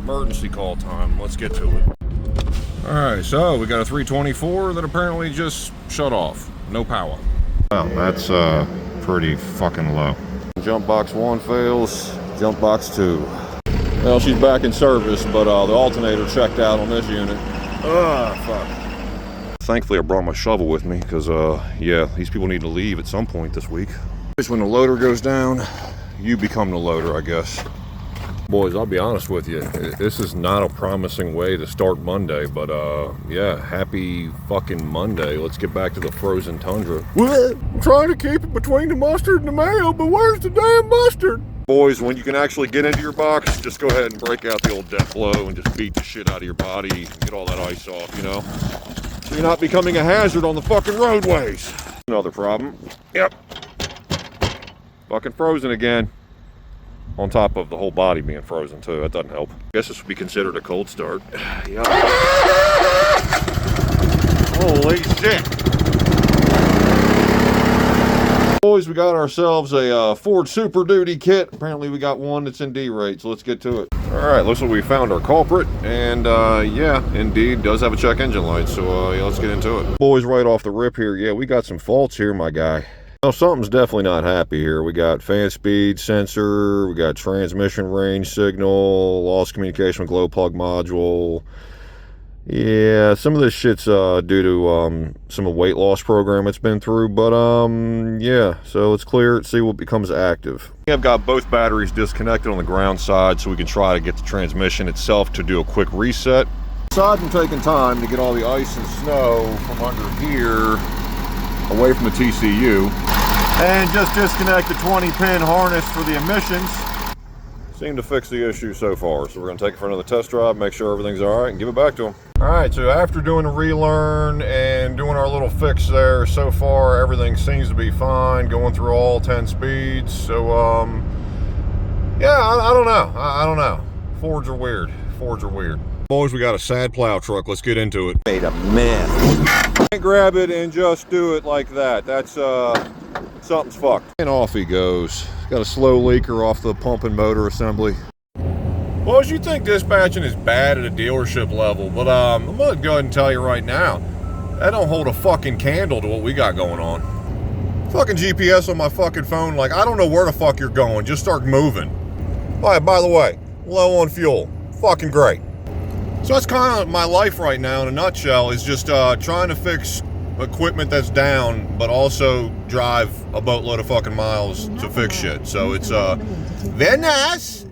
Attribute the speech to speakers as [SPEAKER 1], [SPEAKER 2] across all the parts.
[SPEAKER 1] emergency call time. Let's get to it. Alright, so we got a 324 that apparently just shut off. No power. Well, that's pretty fucking low. Jump box 1 fails, jump box 2. Well, she's back in service, but the alternator checked out on this unit. Fuck. Thankfully, I brought my shovel with me, because, yeah, these people need to leave at some point this week. Just when the loader goes down, you become the loader, I guess. Boys, I'll be honest with you, this is not a promising way to start Monday, but yeah, happy fucking Monday. Let's get back to the frozen tundra. What? I'm trying to keep it between the mustard and the mayo, but where's the damn mustard? Boys, when you can actually get into your box, just go ahead and break out the old death blow and just beat the shit out of your body, get all that ice off, you know? So you're not becoming a hazard on the fucking roadways. Another problem. Yep. Fucking frozen again. On top of the whole body being frozen too, that doesn't help. I guess this would be considered a cold start. Yeah. Holy shit. Boys, we got ourselves a Ford Super Duty kit. Apparently we got one that's in D-rate, so let's get to it. Alright, looks like we found our culprit, and yeah, indeed, does have a check engine light, so yeah, let's get into it. Boys, right off the rip here, yeah, we got some faults here, my guy. Well, something's definitely not happy here. We got fan speed sensor, we got transmission range signal, lost communication with glow plug module. Yeah, some of this shit's due to some of the weight loss program it's been through, but yeah, so let's clear it, see what becomes active. I've got both batteries disconnected on the ground side so we can try to get the transmission itself to do a quick reset. Aside from taking time to get all the ice and snow from under here away from the TCU, and just disconnect the 20-pin harness for the emissions. Seemed to fix the issue so far, so we're going to take it for another test drive, make sure everything's alright, and give it back to them. Alright, so after doing a relearn and doing our little fix there, so far everything seems to be fine, going through all 10 speeds, so yeah, I don't know, I don't know. Fords are weird, Fords are weird. Boys, we got a sad plow truck, let's get into it.
[SPEAKER 2] Wait a minute.
[SPEAKER 1] Can't grab it and just do it like that, that's something's fucked. And off he goes. Got a slow leaker off the pump and motor assembly. Well, as you think dispatching is bad at a dealership level, but I'm gonna go ahead and tell you right now, that don't hold a fucking candle to what we got going on. Fucking GPS on my fucking phone, like I don't know where the fuck you're going, just start moving. By the way, low on fuel, fucking great. So that's kind of my life right now in a nutshell, is just trying to fix equipment that's down, but also drive a boatload of fucking miles to fix shit. So it's very nice.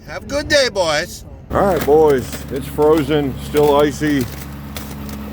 [SPEAKER 1] Have a good day, boys. All right, boys, it's frozen, still icy.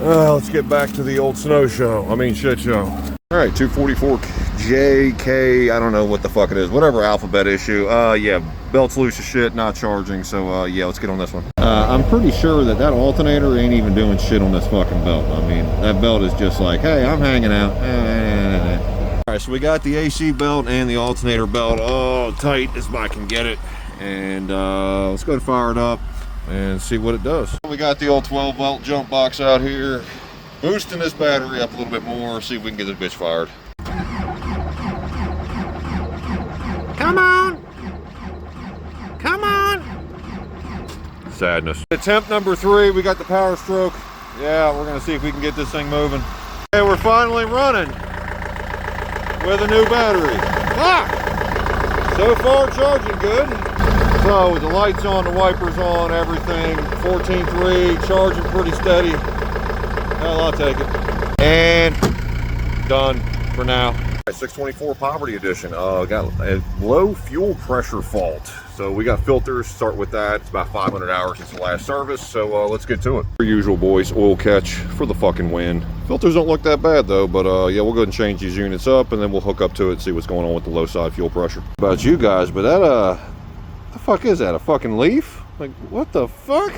[SPEAKER 1] Let's get back to the old snow show. I mean shit show. All right, 244 JK, I don't know what the fuck it is, whatever alphabet issue. Yeah, belt's loose as shit, not charging, so yeah, let's get on this one. I'm pretty sure that alternator ain't even doing shit on this fucking belt. I mean, that belt is just like, hey, I'm hanging out. All right, so we got the AC belt and the alternator belt all tight as I can get it. And let's go and fire it up and see what it does. We got the old 12-volt jump box out here. Boosting this battery up a little bit more, see if we can get this bitch fired. Come on! Come on! Sadness. Attempt number 3, we got the power stroke. Yeah, we're gonna see if we can get this thing moving. Hey, we're finally running with a new battery. Ah! So far, charging good. So, with the lights on, the wipers on, everything, 14.3, charging pretty steady. Hell, I'll take it. And done for now. 624 Poverty Edition. Got a low fuel pressure fault. So we got filters, start with that. It's about 500 hours since the last service. So let's get to it. Per usual, boys, oil catch for the fucking win. Filters don't look that bad though, but yeah, we'll go ahead and change these units up and then we'll hook up to it and see what's going on with the low side fuel pressure. About you guys, but that, the fuck is that? A fucking leaf? Like, what the fuck?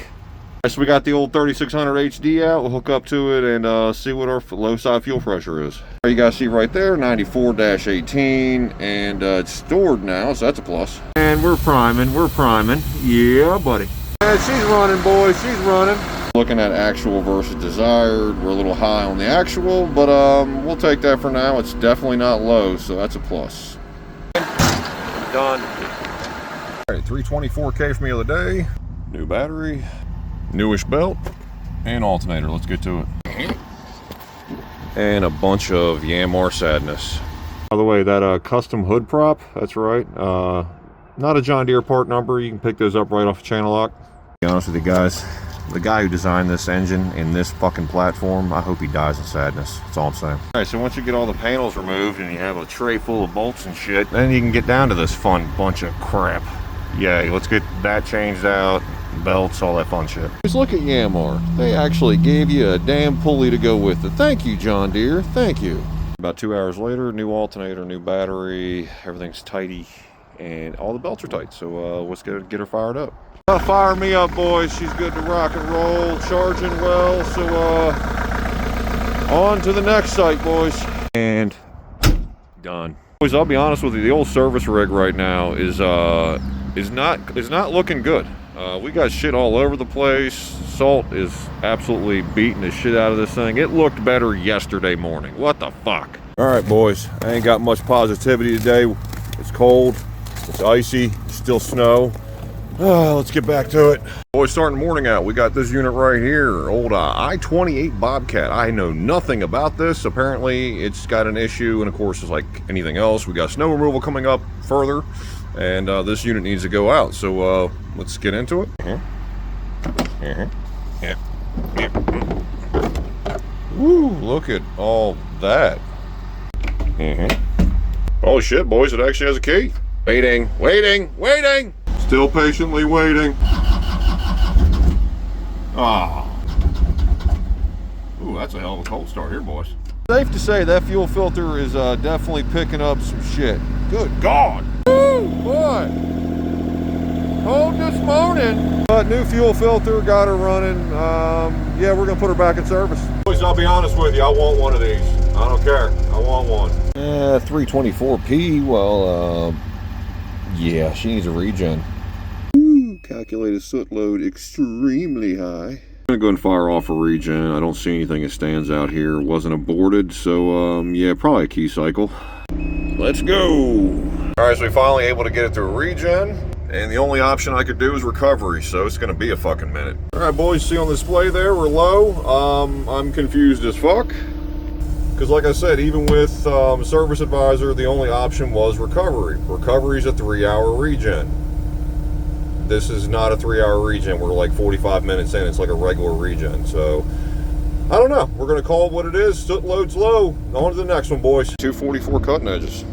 [SPEAKER 1] So we got the old 3600 HD out. We'll hook up to it and see what our low side fuel pressure is. You guys see right there, 94-18, and it's stored now, so that's a plus. And we're priming, yeah, buddy. And she's running, boys, she's running. Looking at actual versus desired, we're a little high on the actual, but we'll take that for now. It's definitely not low, so that's a plus. Done. All right, 324K from the other day. New battery, newish belt, and alternator. Let's get to it. And a bunch of Yanmar sadness. By the way, that custom hood prop, that's right. Not a John Deere part number. You can pick those up right off of channel lock. To be honest with you guys, the guy who designed this engine in this fucking platform, I hope he dies in sadness. That's all I'm saying. All right, so once you get all the panels removed and you have a tray full of bolts and shit, then you can get down to this fun bunch of crap. Yay, let's get that changed out, belts, all that fun shit. Just look at Yanmar. They actually gave you a damn pulley to go with it. Thank you, John Deere. Thank you. About 2 hours later, new alternator, new battery, everything's tighty, and all the belts are tight. So let's get her fired up. Fire me up, boys. She's good to rock and roll, charging well. So on to the next site, boys. And done. Boys, I'll be honest with you, the old service rig right now is not looking good. We got shit all over the place. Salt is absolutely beating the shit out of this thing. It looked better yesterday morning. What the fuck? All right, boys. I ain't got much positivity today. It's cold. It's icy. Still snow. Let's get back to it. Boys, starting the morning out, we got this unit right here. Old I-28 Bobcat. I know nothing about this. Apparently, it's got an issue, and of course, it's like anything else. We got snow removal coming up further, and this unit needs to go out. So let's get into it. Woo, look at all that. Oh shit, boys, it actually has a key. Waiting, waiting, waiting. Still patiently waiting. Ah. Ooh, that's a hell of a cold start here, boys. Safe to say that fuel filter is definitely picking up some shit. Good God. Woo, boy. Cold this morning. But new fuel filter, got her running. Yeah, we're gonna put her back in service. Boys, I'll be honest with you, I want one of these. I don't care, I want one. 324P, well, yeah, she needs a regen. Calculated soot load extremely high. I'm gonna go and fire off a regen. I don't see anything that stands out here. Wasn't aborted, so yeah, probably a key cycle. Let's go. All right, so we finally able to get it through a regen, and the only option I could do is recovery, so it's gonna be a fucking minute. All right, boys, see on display there, we're low. I'm confused as fuck, because like I said, even with Service Advisor, the only option was recovery. Recovery's a 3-hour regen. This is not a 3-hour regen. We're like 45 minutes in. It's like a regular regen. So, I don't know. We're going to call it what it is. Soot load's low. On to the next one, boys. 244 cutting edges.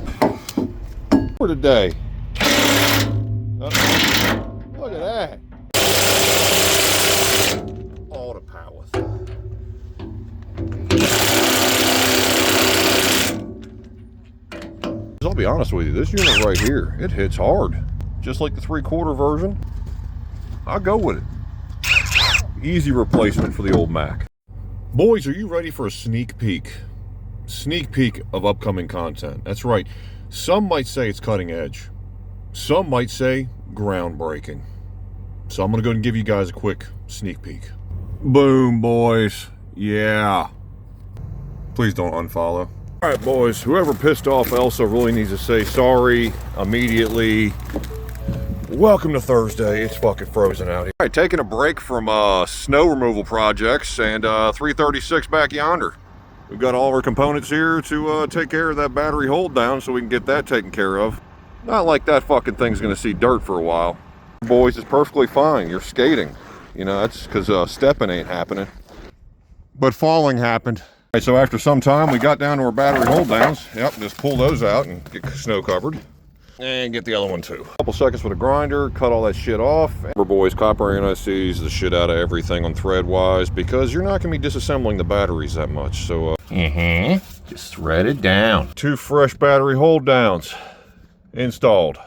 [SPEAKER 1] For today. Look at that. All the power. I'll be honest with you. This unit right here, it hits hard. Just like the 3/4 version, I'll go with it. Easy replacement for the old Mac. Boys, are you ready for a sneak peek? Sneak peek of upcoming content. That's right. Some might say it's cutting edge. Some might say groundbreaking. So I'm going to go ahead and give you guys a quick sneak peek. Boom, boys. Yeah. Please don't unfollow. All right, boys. Whoever pissed off Elsa really needs to say sorry immediately. Welcome to Thursday. It's fucking frozen out here. All right, taking a break from snow removal projects, and 336 back yonder. We've got all our components here to take care of that battery hold down so we can get that taken care of. Not like that fucking thing's gonna see dirt for a while. Boys, it's perfectly fine. You're skating. You know, that's because stepping ain't happening. But falling happened. All right, so after some time, we got down to our battery hold downs. Yep, just pull those out and get snow covered. And get the other one too. A couple seconds with a grinder, cut all that shit off. Remember, boys, copper anti-seize the shit out of everything on thread wise, because you're not gonna be disassembling the batteries that much. So just thread it down. 2 fresh battery hold downs installed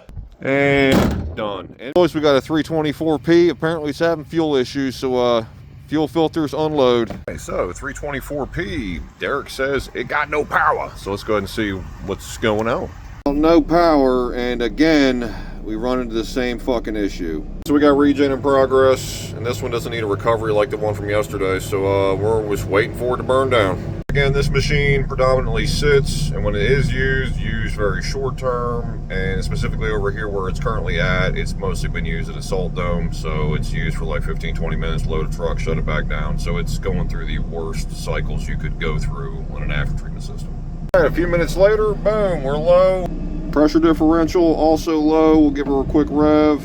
[SPEAKER 1] and done. And boys, we got a 324P. Apparently it's having fuel issues, so fuel filters unload. Okay, so 324P, Derek says it got no power. So let's go ahead and see what's going on. No power, and again we run into the same fucking issue. So we got regen in progress, and this one doesn't need a recovery like the one from yesterday, so we're just waiting for it to burn down. Again, this machine predominantly sits, and when it is used very short term, and specifically over here where it's currently at, it's mostly been used at a salt dome, so it's used for like 15-20 minutes, load a truck, shut it back down. So it's going through the worst cycles you could go through on an after-treatment system. All right, a few minutes later, boom, we're low. Pressure differential also low. We'll give her a quick rev.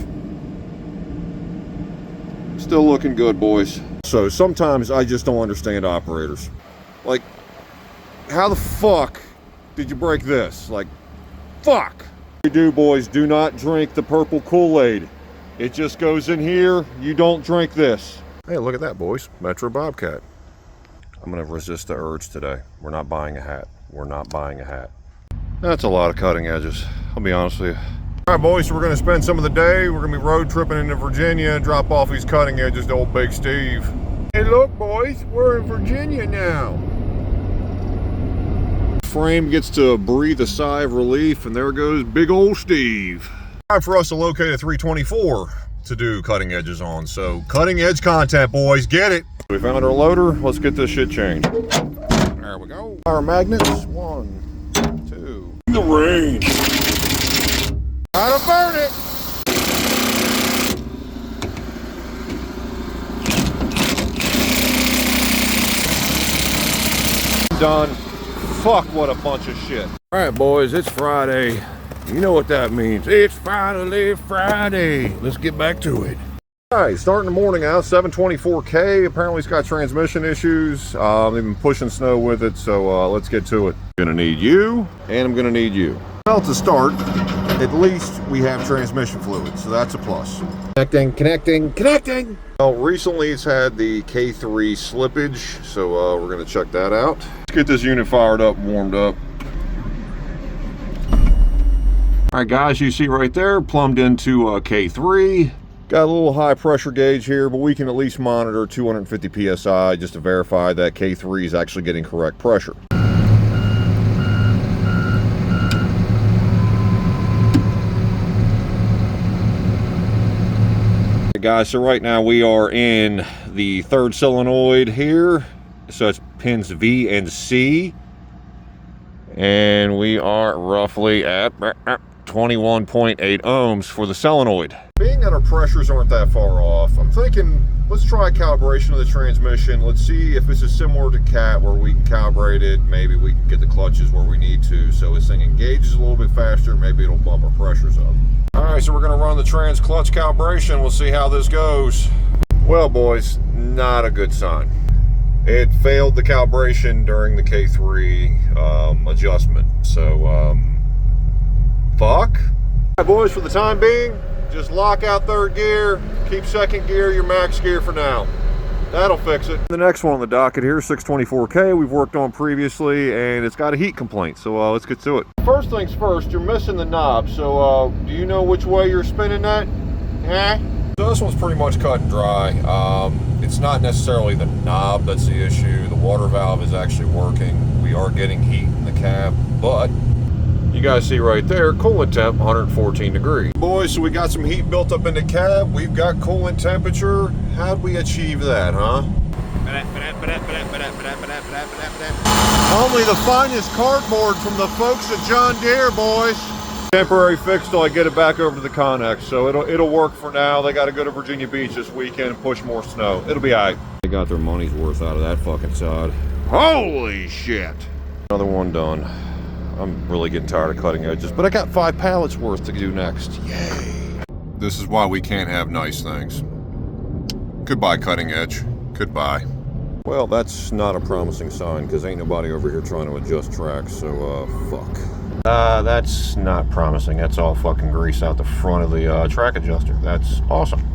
[SPEAKER 1] Still looking good, boys. So sometimes I just don't understand operators. Like, how the fuck did you break this? Like, fuck. You do, boys, do not drink the purple Kool-Aid. It just goes in here. You don't drink this. Hey, look at that, boys. Metro Bobcat. I'm gonna resist the urge today. We're not buying a hat. We're not buying a hat. That's a lot of cutting edges, I'll be honest with you. All right, boys, so we're gonna spend some of the day. We're gonna be road tripping into Virginia, drop off these cutting edges to old Big Steve. Hey, look, boys, we're in Virginia now. Frame gets to breathe a sigh of relief, and there goes big old Steve. Time for us to locate a 324 to do cutting edges on. So cutting edge content, boys, get it. We found our loader. Let's get this shit changed. There we go. Our magnets, 1, 2. In the rain. Gotta burn it. Done. Fuck, what a bunch of shit. All right, boys, it's Friday. You know what that means. It's finally Friday. Let's get back to it. All right, starting the morning out, 724K. Apparently it's got transmission issues. They've been pushing snow with it, so let's get to it. I'm gonna need you, and I'm gonna need you. Well, to start, at least we have transmission fluid, so that's a plus. Connecting. Well, recently it's had the K3 slippage, so we're gonna check that out. Let's get this unit fired up and warmed up. All right, guys, you see right there, plumbed into K3. Got a little high pressure gauge here, but we can at least monitor 250 PSI just to verify that K3 is actually getting correct pressure. Guys, so right now we are in the third solenoid here, so it's pins V and C, and we are roughly at 21.8 ohms for the solenoid. Being that our pressures aren't that far off, I'm thinking let's try a calibration of the transmission. Let's see if this is similar to CAT, where we can calibrate it. Maybe we can get the clutches where we need to, so this thing engages a little bit faster. Maybe it'll bump our pressures up. All right, so we're gonna run the trans clutch calibration. We'll see how this goes. Well, boys, not a good sign. It failed the calibration during the K3 adjustment. So, fuck. All right, boys, for the time being, just lock out third gear, keep second gear your max gear for now. That'll fix it. The next one on the docket here, 624K, we've worked on previously, and it's got a heat complaint, so let's get to it. First things first, you're missing the knob, so do you know which way you're spinning that? Huh? So this one's pretty much cut and dry. It's not necessarily the knob that's the issue. The water valve is actually working. We are getting heat in the cab, but you guys see right there, coolant temp, 114 degrees. Boys, so we got some heat built up in the cab. We've got coolant temperature. How'd we achieve that, huh? Only the finest cardboard from the folks at John Deere, boys. Temporary fix till I get it back over to the Connex, so it'll work for now. They got to go to Virginia Beach this weekend and push more snow. It'll be all right. They got their money's worth out of that fucking sod. Holy shit. Another one done. I'm really getting tired of cutting edges, but I got 5 pallets worth to do next. Yay. This is why we can't have nice things. Goodbye, cutting edge. Goodbye. Well, that's not a promising sign, because ain't nobody over here trying to adjust tracks, so, fuck. That's not promising. That's all fucking grease out the front of the track adjuster. That's awesome.